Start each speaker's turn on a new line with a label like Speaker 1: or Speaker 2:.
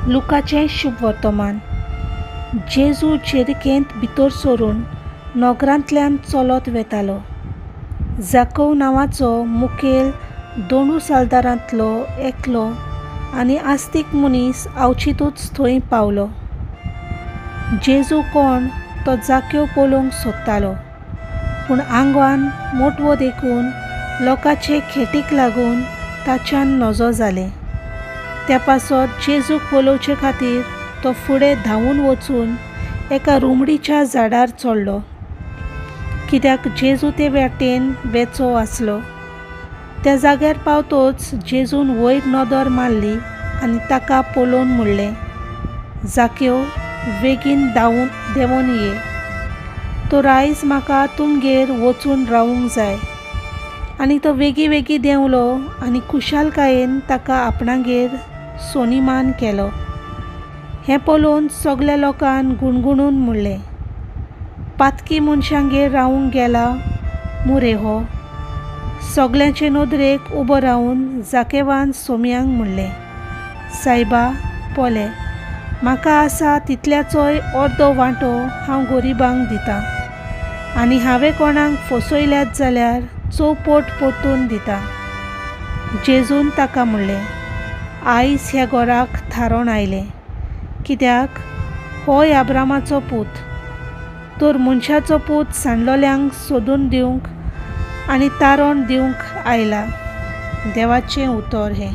Speaker 1: लुकाचें शुभ वर्तमान. जेजू जेरिकेंत भितर सरून नगरांतल्यान चलत वेतालो. जाकव नांवाचो मुखेल दोनू सालदारांतलो एकलो आनी आस्तीक मनीस आवचितूच थंय पावलो. जेजू कोण तो जाकेव पळोवंक सोदतालो, पूण आंगवान मोटवो देखून लोकांचे खेटीक लागून ताच्यान नजो जालें. त्या पासत जेजूक पळोवचे खातीर तो फुडें धांवून वचून एका रुमडीच्या झाडार चडलो, कित्याक जेजू ते वाटेन वेचो आसलो. त्या जाग्यार पावतच जेजून वयर नदर मारली आनी ताका पळोवन म्हणलें, जाकेव, बेगीन देंवून ये. तर आयज म्हाका तुमगेर वचून रावूंक जाय. आनी तो वेगी देंवलो आनी खुशालकायेन ताका आपणागेर सोनीमान केलो. हें पळोवन सगल्या लोकान गुणगुणून म्हणलें, पातकी मनशांगेर रावूंक गेला मुरे हो. सगल्यांचे नदरेक उबो रावन जाकेवान सोमयांक म्हणलें, सायबा, पोले, म्हाका आसा तितल्याचोय अर्दो वांटो हांव गरिबांक दितां, आनी हांवें कोणाक फसयल्यात जाल्यार चौपट परतून दितां. जेजून ताका म्हणलें, आयज ह्या घराक थारोन आयलें, कित्याक होय अब्रामाचो पूत. तर मनशाचो पूत सांडलोल्यांक सोदून दिवंक आनी तारण दिवंक आयला. देवाचें उतर हें.